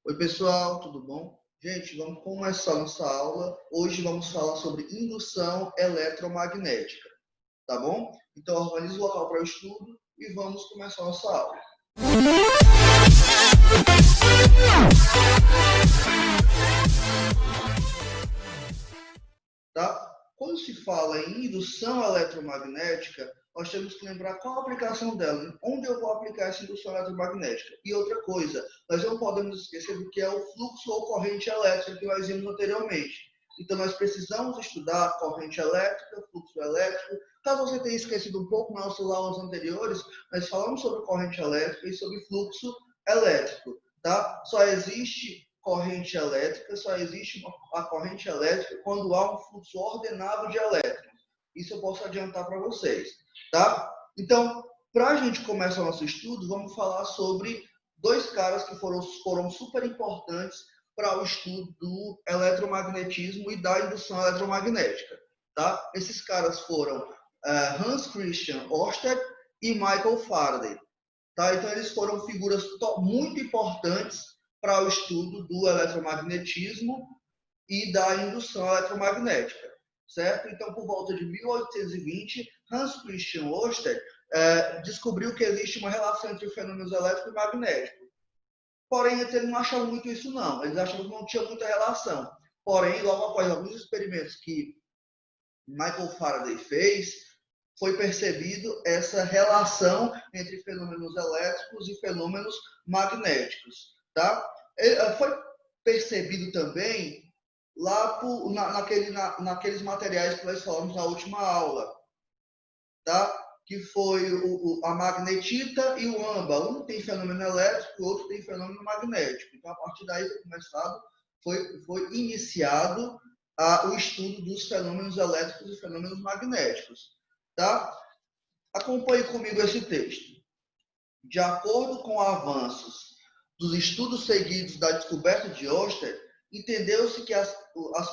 Oi, pessoal, tudo bom? Gente, vamos começar nossa aula. Hoje vamos falar sobre indução eletromagnética, tá bom? Então, organize o local para o estudo e vamos começar nossa aula. Tá? Quando se fala em indução eletromagnética, nós temos que lembrar qual a aplicação dela, onde eu vou aplicar essa indução eletromagnética. E outra coisa, nós não podemos esquecer do que é o fluxo ou corrente elétrica que nós vimos anteriormente. Então, nós precisamos estudar corrente elétrica, fluxo elétrico. Caso você tenha esquecido um pouco nas nossas aulas anteriores, nós falamos sobre corrente elétrica e sobre fluxo elétrico. Tá? Só existe corrente elétrica, só existe a corrente elétrica quando há um fluxo ordenado de elétrons. Isso eu posso adiantar para vocês. Tá? Então, para a gente começar o nosso estudo, vamos falar sobre dois caras que foram super importantes para o estudo do eletromagnetismo e da indução eletromagnética. Tá? Esses caras foram Hans Christian Ørsted e Michael Faraday. Tá? Então, eles foram figuras muito importantes para o estudo do eletromagnetismo e da indução eletromagnética, certo? Então, por volta de 1820, Hans Christian Ørsted descobriu que existe uma relação entre fenômenos elétricos e magnéticos. Porém, eles não achavam muito isso, não. Eles achavam que não tinha muita relação. Porém, logo após alguns experimentos que Michael Faraday fez, foi percebido essa relação entre fenômenos elétricos e fenômenos magnéticos. Tá? Foi percebido também lá naqueles materiais que nós falamos na última aula, tá? Que foi a magnetita e o âmbar. Um tem fenômeno elétrico, o outro tem fenômeno magnético. Então, a partir daí foi iniciado o estudo dos fenômenos elétricos e fenômenos magnéticos. Tá? Acompanhe comigo esse texto. De acordo com avanços dos estudos seguidos da descoberta de Ørsted, entendeu-se que as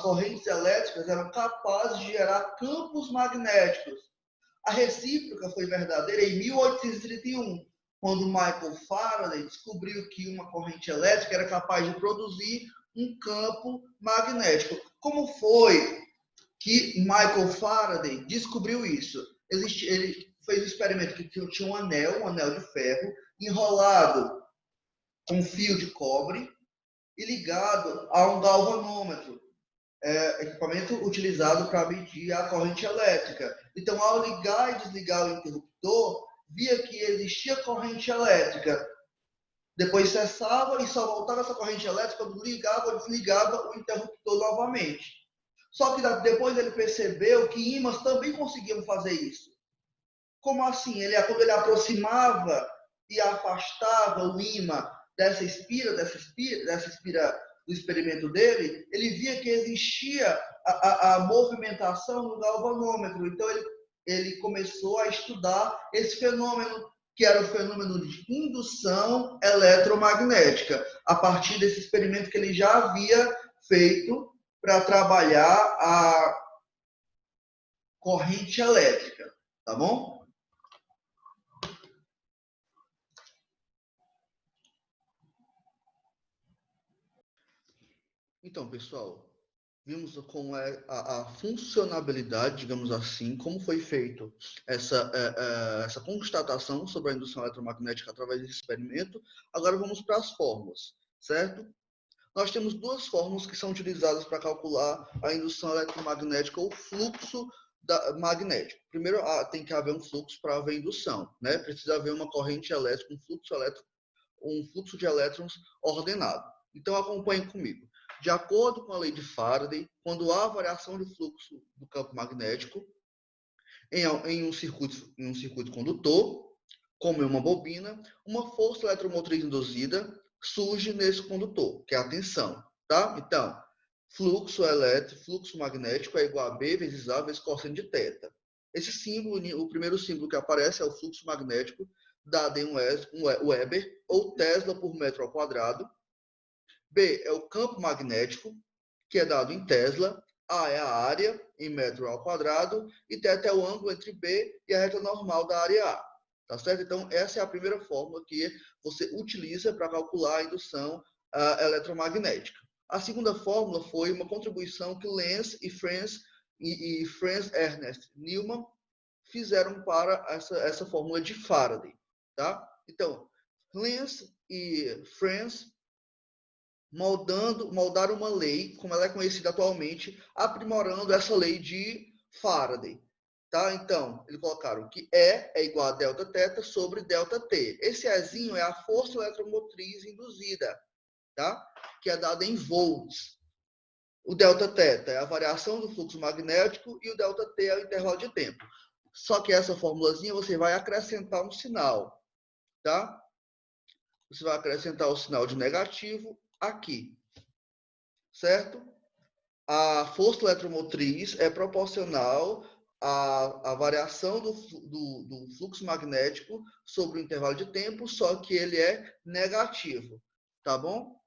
correntes elétricas eram capazes de gerar campos magnéticos. A recíproca foi verdadeira em 1831, quando Michael Faraday descobriu que uma corrente elétrica era capaz de produzir um campo magnético. Como foi que Michael Faraday descobriu isso? Ele fez um experimento que tinha um anel de ferro, enrolado com fio de cobre e ligado a um galvanômetro, equipamento utilizado para medir a corrente elétrica. Então, ao ligar e desligar o interruptor, via que existia corrente elétrica. Depois cessava e só voltava essa corrente elétrica quando ligava ou desligava o interruptor novamente. Só que depois ele percebeu que ímãs também conseguiam fazer isso. Como assim? Quando ele aproximava e afastava o ímã dessa espira do experimento dele, ele via que existia a movimentação no galvanômetro. Então, ele começou a estudar esse fenômeno, que era o fenômeno de indução eletromagnética, a partir desse experimento que ele já havia feito para trabalhar a corrente elétrica, tá bom? Então, pessoal, vimos como é a funcionabilidade, digamos assim, como foi feito essa constatação sobre a indução eletromagnética através desse experimento. Agora vamos para as fórmulas, certo? Nós temos duas fórmulas que são utilizadas para calcular a indução eletromagnética ou fluxo magnético. Primeiro, tem que haver um fluxo para haver indução, né? Precisa haver uma corrente elétrica, um fluxo de elétrons ordenado. Então, acompanhem comigo. De acordo com a lei de Faraday, quando há variação de fluxo do campo magnético em um circuito condutor, como em uma bobina, uma força eletromotriz induzida surge nesse condutor, que é a tensão, tá? Então, fluxo magnético é igual a B vezes A vezes cosseno de θ. Esse símbolo, o primeiro símbolo que aparece é o fluxo magnético, dado em um Weber ou Tesla por metro ao quadrado. B é o campo magnético, que é dado em Tesla. A é a área em metro ao quadrado e θ é o ângulo entre B e a reta normal da área A. Tá certo? Então, essa é a primeira fórmula que você utiliza para calcular a indução eletromagnética. A segunda fórmula foi uma contribuição que Lenz e Franz Ernst Neumann fizeram para essa fórmula de Faraday. Tá? Então, Lenz e Franz moldaram uma lei, como ela é conhecida atualmente, aprimorando essa lei de Faraday. Tá? Então, eles colocaram que E é igual a delta θ sobre delta T. Esse Ezinho é a força eletromotriz induzida, tá? Que é dada em volts. O delta θ é a variação do fluxo magnético e o delta T é o intervalo de tempo. Só que essa formulazinha você vai acrescentar um sinal, tá? Você vai acrescentar o sinal de negativo aqui, certo? A força eletromotriz é proporcional à variação do fluxo magnético sobre o intervalo de tempo, só que ele é negativo, tá bom?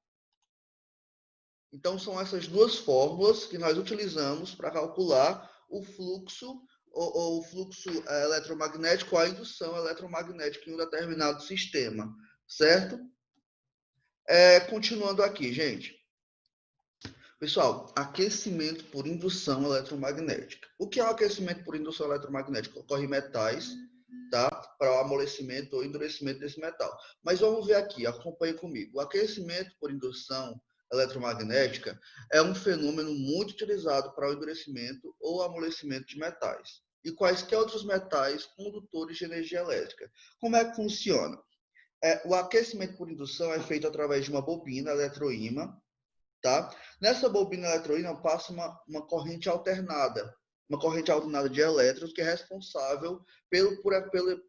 Então, são essas duas fórmulas que nós utilizamos para calcular o fluxo ou o fluxo eletromagnético, a indução eletromagnética em um determinado sistema, certo? Continuando aqui, gente. Pessoal, aquecimento por indução eletromagnética. O que é o aquecimento por indução eletromagnética? Ocorre metais, tá? Para o amolecimento ou endurecimento desse metal. Mas vamos ver aqui, acompanhe comigo. O aquecimento por indução eletromagnética é um fenômeno muito utilizado para o endurecimento ou amolecimento de metais e quaisquer outros metais condutores de energia elétrica. Como é que funciona? O aquecimento por indução é feito através de uma bobina eletroímã, tá? Nessa bobina eletroímã passa uma corrente alternada de elétrons que é responsável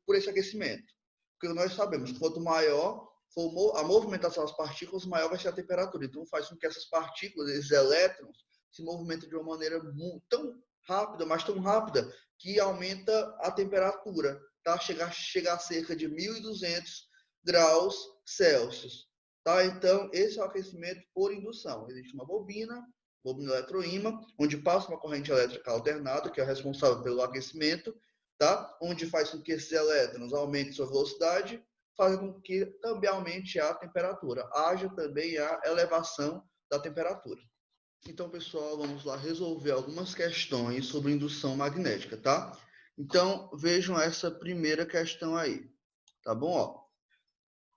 por esse aquecimento. Porque nós sabemos que quanto maior for a movimentação das partículas, maior vai ser a temperatura. Então faz com que essas partículas, esses elétrons, se movimentem de uma maneira tão rápida, mas tão rápida, que aumenta a temperatura, tá? Chega a cerca de 1.200 graus Celsius. Tá? Então, esse é o aquecimento por indução. Existe uma bobina eletroímã, onde passa uma corrente elétrica alternada, que é responsável pelo aquecimento, tá? Onde faz com que esses elétrons aumentem sua velocidade, fazendo com que também aumente a temperatura. Haja também a elevação da temperatura. Então, pessoal, vamos lá resolver algumas questões sobre indução magnética, tá? Então, vejam essa primeira questão aí, tá bom? Ó.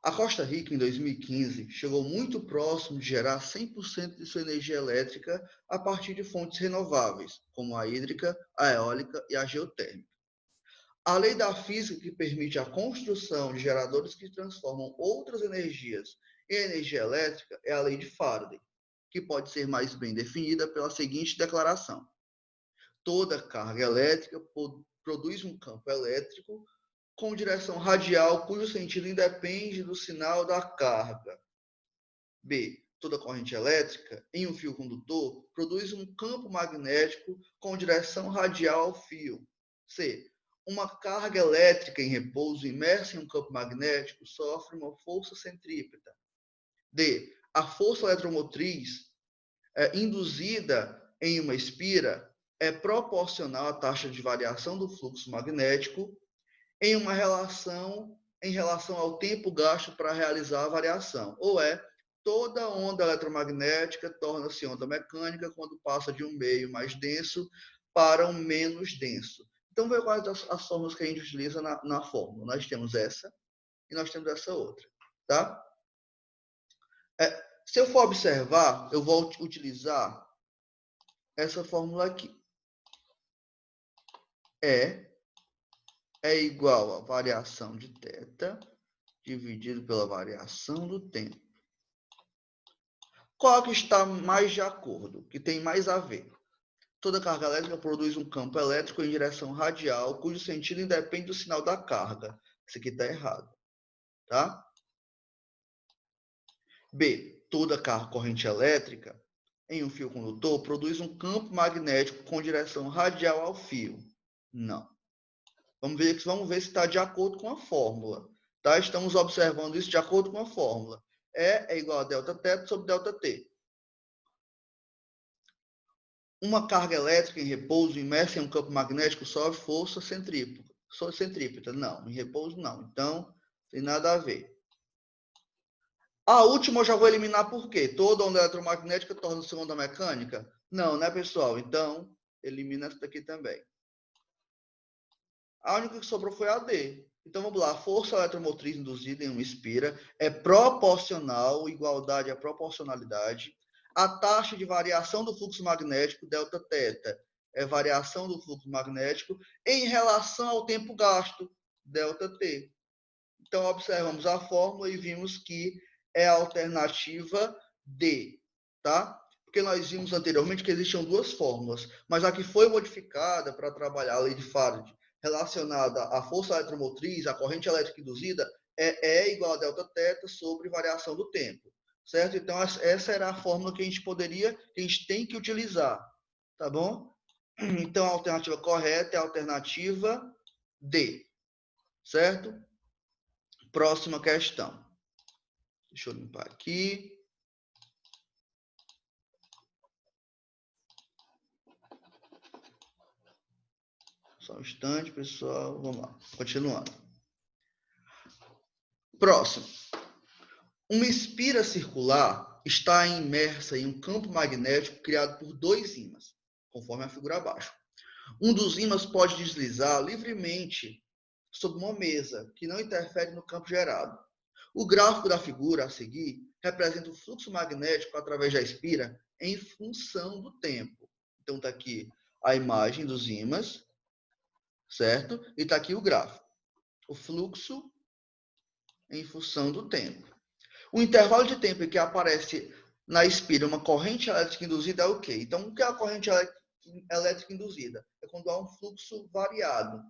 A Costa Rica, em 2015, chegou muito próximo de gerar 100% de sua energia elétrica a partir de fontes renováveis, como a hídrica, a eólica e a geotérmica. A lei da física que permite a construção de geradores que transformam outras energias em energia elétrica é a lei de Faraday, que pode ser mais bem definida pela seguinte declaração: toda carga elétrica produz um campo elétrico com direção radial, cujo sentido independe do sinal da carga. B. Toda corrente elétrica em um fio condutor produz um campo magnético com direção radial ao fio. C. Uma carga elétrica em repouso imersa em um campo magnético sofre uma força centrípeta. D. A força eletromotriz induzida em uma espira é proporcional à taxa de variação do fluxo magnético em relação ao tempo gasto para realizar a variação. Ou toda onda eletromagnética torna-se onda mecânica quando passa de um meio mais denso para um menos denso. Então, veja quais as fórmulas que a gente utiliza na fórmula. Nós temos essa e nós temos essa outra, tá? Se eu for observar, eu vou utilizar essa fórmula aqui. É igual a variação de θ dividido pela variação do tempo. Qual que está mais de acordo? Que tem mais a ver? Toda carga elétrica produz um campo elétrico em direção radial, cujo sentido independe do sinal da carga. Isso aqui está errado. Tá? B. Toda corrente elétrica em um fio condutor produz um campo magnético com direção radial ao fio. Não. Vamos ver se está de acordo com a fórmula. Tá? Estamos observando isso de acordo com a fórmula. É igual a delta θ sobre delta T. Uma carga elétrica em repouso imersa em um campo magnético sofre força centrípeta. Não, em repouso não. Então, tem nada a ver. A última eu já vou eliminar por quê? Toda onda eletromagnética torna-se onda mecânica? Não, né, pessoal? Então, elimina essa daqui também. A única que sobrou foi a D. Então, vamos lá. A força eletromotriz induzida em uma espira é proporcional, igualdade à proporcionalidade. A taxa de variação do fluxo magnético, delta θ, é variação do fluxo magnético em relação ao tempo gasto, delta T. Então, observamos a fórmula e vimos que é a alternativa D, tá? Porque nós vimos anteriormente que existiam duas fórmulas, mas a que foi modificada para trabalhar a lei de Faraday relacionada à força eletromotriz, à corrente elétrica induzida, é igual a delta θ sobre variação do tempo, certo? Então, essa era a fórmula que a gente poderia, que a gente tem que utilizar, tá bom? Então, a alternativa correta é a alternativa D, certo? Próxima questão. Deixa eu limpar aqui. Só um instante, pessoal. Vamos lá. Continuando. Próximo. Uma espira circular está imersa em um campo magnético criado por dois ímãs, conforme a figura abaixo. Um dos ímãs pode deslizar livremente sobre uma mesa, que não interfere no campo gerado. O gráfico da figura a seguir representa o fluxo magnético através da espira em função do tempo. Então, está aqui a imagem dos ímãs, certo? E está aqui o gráfico. O fluxo em função do tempo. O intervalo de tempo em que aparece na espira uma corrente elétrica induzida é o quê? Então, o que é a corrente elétrica induzida? É quando há um fluxo variado,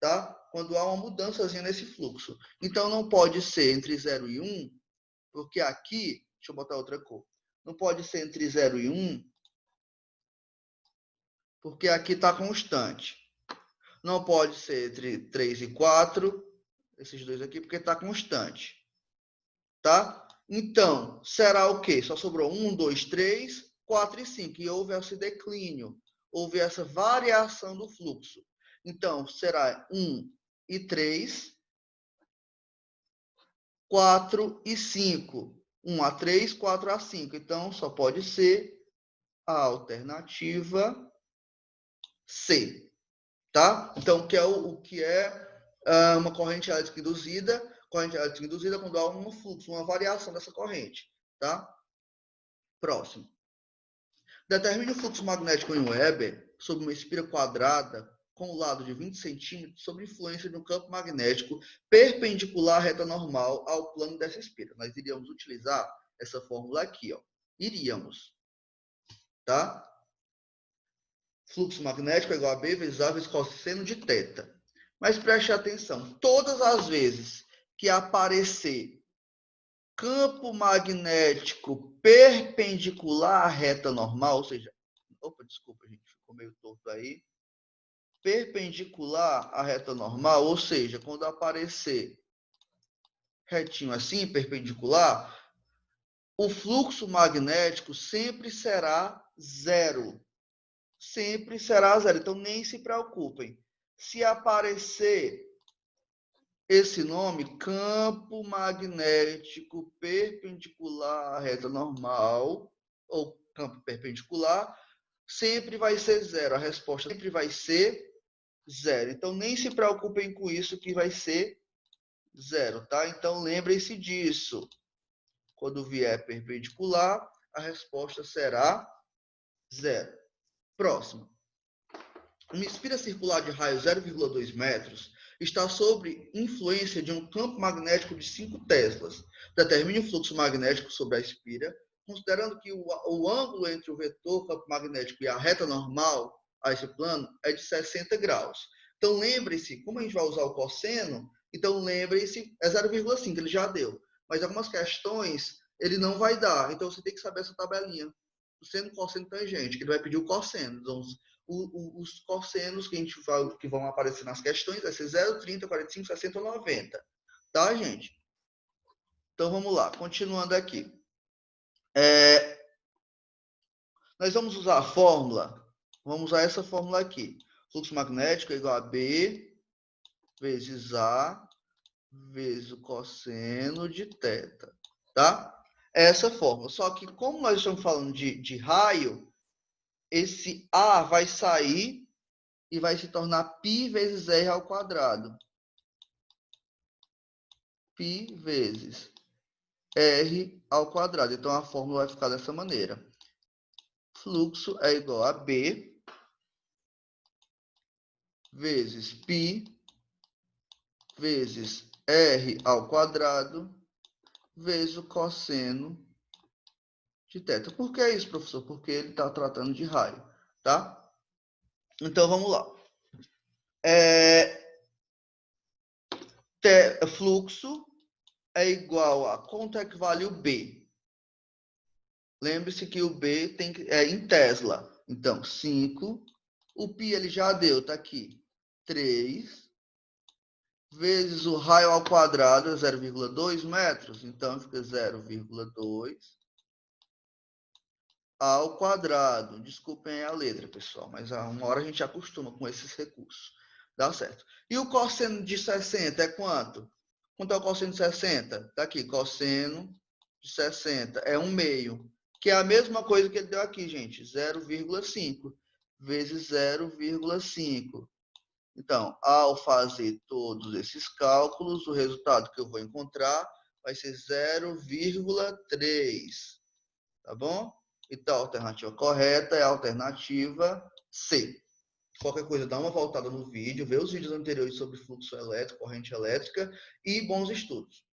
tá? Quando há uma mudançazinha nesse fluxo. Então, não pode ser entre 0 e 1, porque aqui, deixa eu botar outra cor. Não pode ser entre 0 e 1, porque aqui está constante. Não pode ser entre 3 e 4, esses dois aqui, porque está constante. Tá? Então, será o quê? Só sobrou 1, 2, 3, 4 e 5. E houve esse declínio. Houve essa variação do fluxo. Então, será 1 e 3, 4 e 5. 1 a 3, 4 a 5. Então, só pode ser a alternativa C. Tá? Então, o que é uma corrente elétrica induzida? Corrente elétrica induzida quando há um fluxo, uma variação dessa corrente. Tá? Próximo. Determine o fluxo magnético em Weber sobre uma espira quadrada com o lado de 20 centímetros sob influência de um campo magnético perpendicular à reta normal ao plano dessa espira. Nós iríamos utilizar essa fórmula aqui, ó. Iríamos. Tá? Fluxo magnético é igual a B vezes A vezes cosseno de θ. Mas preste atenção, todas as vezes que aparecer campo magnético perpendicular à reta normal, ou seja, opa, desculpa, gente, ficou meio torto aí, perpendicular à reta normal, ou seja, quando aparecer retinho assim, perpendicular, o fluxo magnético sempre será zero. Sempre será zero. Então, nem se preocupem. Se aparecer esse nome, campo magnético perpendicular à reta normal, ou campo perpendicular, sempre vai ser zero. A resposta sempre vai ser zero. Então, nem se preocupem com isso, que vai ser zero, tá? Então, lembrem-se disso. Quando vier perpendicular, a resposta será zero. Próximo. Uma espira circular de raio 0,2 metros está sob influência de um campo magnético de 5 teslas. Determine o fluxo magnético sobre a espira, considerando que o ângulo entre o vetor campo magnético e a reta normal a esse plano é de 60 graus. Então, lembre-se, como a gente vai usar o cosseno, então lembre-se, é 0,5, ele já deu. Mas algumas questões ele não vai dar. Então, você tem que saber essa tabelinha. O seno, cosseno, tangente, que ele vai pedir o cosseno. Então, os cossenos que vão aparecer nas questões vai ser 0, 30, 45, 60 ou 90. Tá, gente? Então, vamos lá. Continuando aqui. Nós vamos usar a fórmula. Vamos usar essa fórmula aqui. Fluxo magnético é igual a B vezes A vezes o cosseno de θ. Tá? essa fórmula. Só que como nós estamos falando de raio, esse A vai sair e vai se tornar π vezes R ao quadrado. Π vezes R ao quadrado. Então, a fórmula vai ficar dessa maneira. Fluxo é igual a B vezes π vezes R ao quadrado vezes o cosseno de θ. Por que isso, professor? Porque ele está tratando de raio, tá? Então, vamos lá. Fluxo é igual a quanto é que vale o B? Lembre-se que o B é em Tesla. Então, 5. O π ele já deu, tá aqui. 3 vezes o raio ao quadrado é 0,2 metros. Então, fica 0,2 ao quadrado. Desculpem a letra, pessoal, mas a uma hora a gente acostuma com esses recursos. Dá certo. E o cosseno de 60 é quanto? Quanto é o cosseno de 60? Tá aqui, cosseno de 60 é 1/2, que é a mesma coisa que ele deu aqui, gente, 0,5 vezes 0,5. Então, ao fazer todos esses cálculos, o resultado que eu vou encontrar vai ser 0,3, tá bom? Então, a alternativa correta é a alternativa C. Qualquer coisa, dá uma voltada no vídeo, vê os vídeos anteriores sobre fluxo elétrico, corrente elétrica e bons estudos.